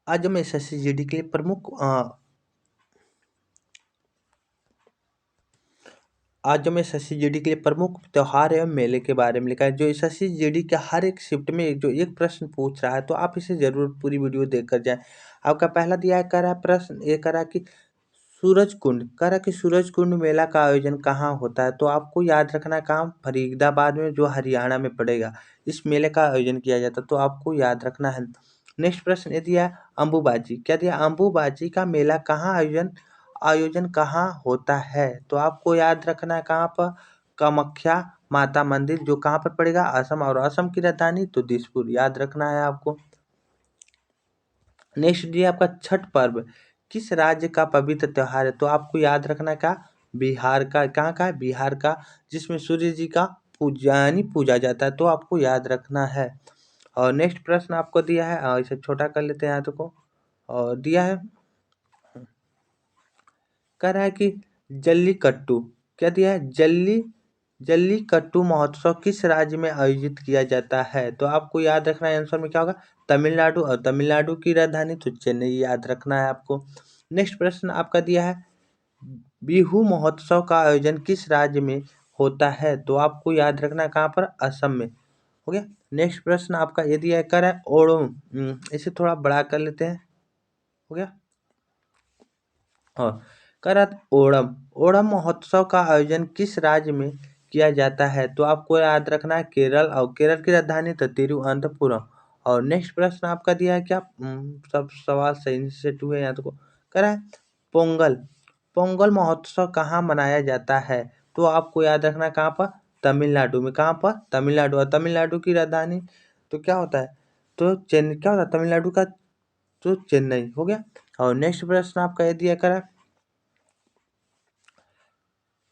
आज हम SSC GD के लिए प्रमुख आज हम एसएससी जीडी के लिए प्रमुख त्योहार एवं मेले के बारे में लिखा है। जो एसएससी जीडी के हर एक शिफ्ट में जो एक प्रश्न पूछ रहा है, तो आप इसे जरूर पूरी वीडियो देखकर जाएं। आपका पहला दिया है, कह रहा है प्रश्न ये कह रहा है कि सूरज कुंड, कह रहा है कि सूरज कुंड मेला का आयोजन कहाँ होता है। तो आपको याद रखना है कहाँ, फरीदाबाद में, जो हरियाणा में पड़ेगा। इस मेले का आयोजन किया जाता है, तो आपको याद रखना है। नेक्स्ट प्रश्न ये दिया है अंबुबाजी, क्या दिया, अंबुबाजी का मेला कहाँ आयोजन आयोजन कहाँ होता है। तो आपको याद रखना है कहाँ पर, कामाख्या माता मंदिर, जो कहाँ पर पड़ेगा, असम, और असम की राजधानी तो दिसपुर, याद रखना है आपको। नेक्स्ट दिया आपका छठ पर्व किस राज्य का पवित्र त्योहार है। तो आपको याद रखना है क्या, बिहार का, कहाँ का है, बिहार का, जिसमें सूर्य जी का पूजा यानी पूजा जाता है, तो आपको याद रखना है। और नेक्स्ट प्रश्न आपको दिया है, इसे छोटा कर लेते हैं यहाँ को, और दिया है, कह रहा है कि जल्लीकट्टू, क्या दिया है, जल्लीकट्टू महोत्सव किस राज्य में आयोजित किया जाता है। तो आपको याद रखना है आंसर में क्या होगा, तमिलनाडु, और तमिलनाडु की राजधानी तो चेन्नई, याद रखना है आपको। नेक्स्ट प्रश्न आपका दिया है, बिहू महोत्सव का आयोजन किस राज्य में होता है। तो आपको याद रखना है कहाँ पर, असम में, हो गया। नेक्स्ट प्रश्न आपका ये दिया है, कर है ओणम, इसे थोड़ा बड़ा कर लेते हैं, हो गया। और करत ओणम, ओणम महोत्सव का आयोजन किस राज्य में किया जाता है। तो आपको याद रखना है केरल, और केरल की राजधानी तो तिरुवनंतपुरम। और नेक्स्ट प्रश्न आपका दिया है क्या, सब सवाल सही से टू है यहाँ तो करा है, पोंगल, पोंगल महोत्सव कहाँ मनाया जाता है। तो आपको याद रखना है कहाँ पर, तमिलनाडु में, कहाँ पर, तमिलनाडु, और तमिलनाडु की राजधानी तो क्या होता है, तो चेन्नई, क्या होता है तमिलनाडु का, तो चेन्नई, हो गया। और नेक्स्ट प्रश्न आपका ये दिया करा,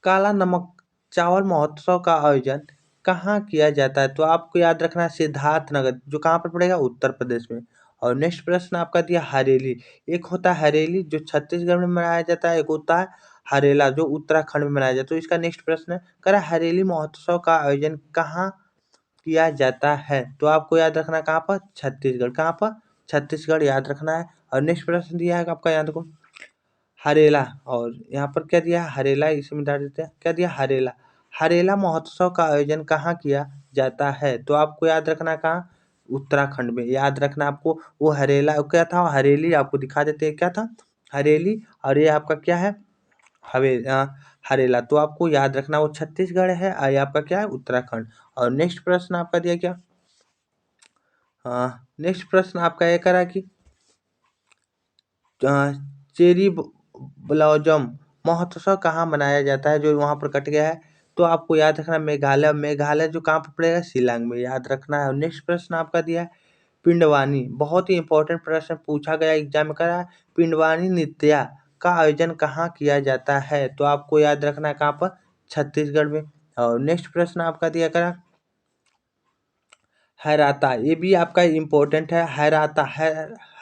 काला नमक चावल महोत्सव का आयोजन कहाँ किया जाता है। तो आपको याद रखना है सिद्धार्थनगर, जो कहाँ पर पड़ेगा, उत्तर प्रदेश में। और नेक्स्ट प्रश्न आपका दिया हरेली, एक होता है हरेली जो छत्तीसगढ़ में मनाया जाता है, एक होता है हरेला जो उत्तराखंड में मनाया जाता है। तो इसका नेक्स्ट प्रश्न है, कह रहा है हरेली महोत्सव का आयोजन कहाँ किया जाता है। तो आपको याद रखना है कहाँ पर, छत्तीसगढ़, कहाँ पर, छत्तीसगढ़, याद रखना है। और नेक्स्ट प्रश्न दिया है आपका, याद रखो हरेला, और यहाँ पर क्या दिया है, हरेला, इसे मिटा देते हैं, क्या दिया, हरेला, हरेला महोत्सव का आयोजन कहाँ किया जाता है। तो आपको याद रखना है कहाँ, उत्तराखंड में, याद रखना आपको। वो हरेला क्या था, हरेली, आपको दिखा देते हैं क्या था, हरेली, और ये आपका क्या है, हरेला, तो आपको याद रखना वो छत्तीसगढ़ है, और ये आपका क्या है, उत्तराखंड। और नेक्स्ट प्रश्न आपका दिया क्या, नेक्स्ट प्रश्न आपका ये करा कि चेरी ब्लॉसम महोत्सव कहाँ मनाया जाता है, जो वहाँ पर कट गया है। तो आपको याद रखना मेघालय, मेघालय जो कहाँ पर पड़ेगा, शिलांग में, याद रखना है। और नेक्स्ट प्रश्न आपका दिया है पिंडवानी, बहुत ही इंपॉर्टेंट प्रश्न पूछा गया एग्जाम में, करा पिंडवानी नृत्य का आयोजन कहाँ किया जाता है। तो आपको याद रखना है कहाँ पर, छत्तीसगढ़ में। और नेक्स्ट प्रश्न आपका दिया करा हैराता, ये भी आपका इम्पोर्टेंट है,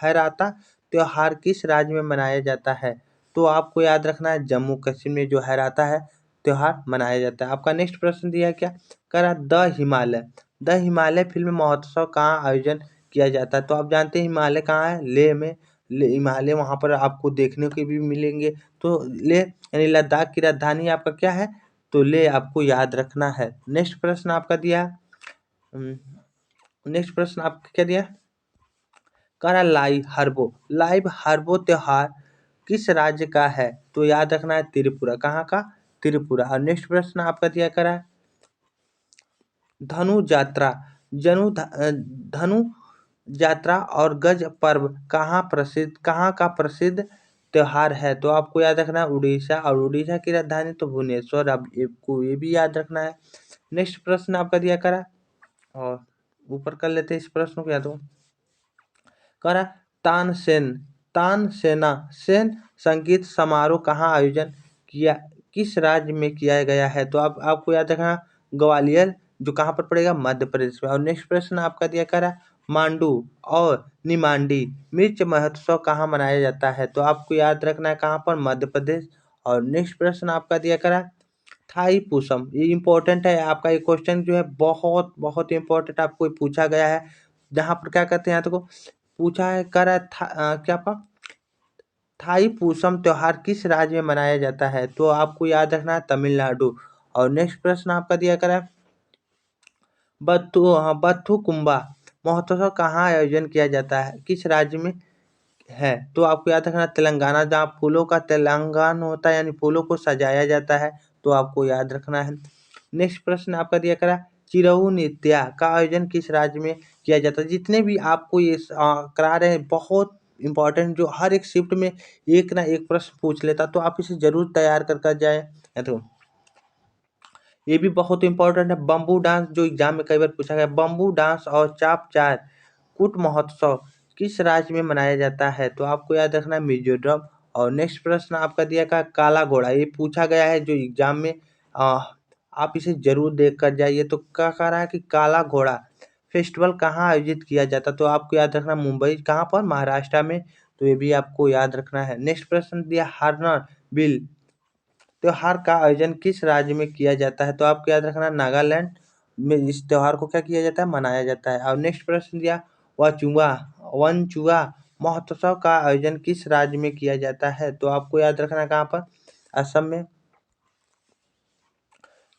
हैराता त्योहार किस राज्य में मनाया जाता है। तो आपको याद रखना है जम्मू कश्मीर में जो हैराता है त्योहार मनाया जाता है। आपका नेक्स्ट प्रश्न दिया है क्या, करा the Himalaya, the Himalaya film महोत्सव कहाँ आयोजन किया जाता है। तो आप जानते हैं हिमालय कहाँ है, लेह में, हिमालय वहाँ पर आपको देखने के भी मिलेंगे। तो लेह यानी लद्दाख की राजधानी आपका क्या है, तो लेह, आपको याद रखना है। नेक्स्ट प्रश्न आपका दिया है, नेक्स्ट प्रश्न आपका क्या दिया, कह रहा लाइव हर्बो त्योहार किस राज्य का है। तो याद रखना है त्रिपुरा, कहाँ का, त्रिपुरा। और नेक्स्ट प्रश्न आपका दिया करा है धनु यात्रा, धनु यात्रा और गज पर्व कहाँ का प्रसिद्ध त्योहार है। तो आपको याद रखना है उड़ीसा, और उड़ीसा की राजधानी तो भुवनेश्वर, अब ये भी याद रखना है। नेक्स्ट प्रश्न आपका दिया करा, और ऊपर कर लेते हैं इस प्रश्न को, या तो करा तानसेन, तानसेना सेन संगीत समारोह कहाँ आयोजन किया, किस राज्य में किया गया है। तो आप आपको याद रखना ग्वालियर, जो कहाँ पर पड़ेगा, मध्य प्रदेश में। और नेक्स्ट प्रश्न आपका दिया करा मांडू और निमांडी मिर्च महोत्सव कहाँ मनाया जाता है। तो आपको याद रखना है कहाँ पर, मध्य प्रदेश। और नेक्स्ट प्रश्न आपका दिया करा थाई पूसम, ये इंपॉर्टेंट है आपका, ये क्वेश्चन जो है बहुत बहुत इंपॉर्टेंट आपको पूछा गया है। जहाँ पर क्या कहते हैं, यहाँ देखो पूछा है, कर है क्या आपका थाई पूसम त्योहार किस राज्य में मनाया जाता है? तो आपको याद रखना है तमिलनाडु। और नेक्स्ट प्रश्न आपका दिया करा है बथुकुंबा महोत्सव कहाँ आयोजन किया जाता है? किस राज्य में है? तो आपको याद रखना तेलंगाना, जहाँ फूलों का तेलंगाना होता है, यानी फूलों को सजाया जाता है। तो आपको याद रखना है। नेक्स्ट प्रश्न आपका दिया करा चिरऊ नृत्या का आयोजन किस राज्य में किया जाता है? जितने भी आपको ये करा रहे हैं, बहुत इंपॉर्टेंट, जो हर एक शिफ्ट में एक ना एक प्रश्न पूछ लेता, तो आप इसे जरूर तैयार कर जाए। तो ये भी बहुत इंपॉर्टेंट है। बम्बू डांस जो एग्जाम में कई बार पूछा गया, बम्बू डांस और चाप चार कूट महोत्सव किस राज्य में मनाया जाता है? तो आपको याद रखना है मिजोरम। और नेक्स्ट प्रश्न आपका दिया का काला घोड़ा, ये पूछा गया है जो एग्जाम में, आप इसे जरूर देख कर जाइए। तो क्या कह रहा है कि काला घोड़ा फेस्टिवल कहाँ आयोजित किया जाता? तो आपको याद रखना मुंबई, कहाँ पर? महाराष्ट्र में। तो ये भी आपको याद रखना है। नेक्स्ट प्रश्न दिया हॉर्नर बिल त्योहार का आयोजन किस राज्य में किया जाता है? तो आपको याद रखना नागालैंड में इस त्योहार को क्या किया जाता है? मनाया जाता है। और नेक्स्ट प्रश्न दिया वचुआ वनचुआ महोत्सव का आयोजन किस राज्य में किया जाता है? तो आपको याद रखना कहाँ पर? असम में।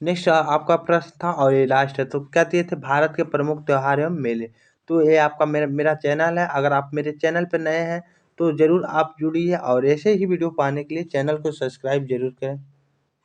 नेक्स्ट आपका प्रश्न था और ये लास्ट है, तो क्या दिए थे? भारत के प्रमुख त्योहार एवं मेले। तो ये आपका मेरा चैनल है। अगर आप मेरे चैनल पर नए हैं तो जरूर आप जुड़िए और ऐसे ही वीडियो पाने के लिए चैनल को सब्सक्राइब जरूर करें।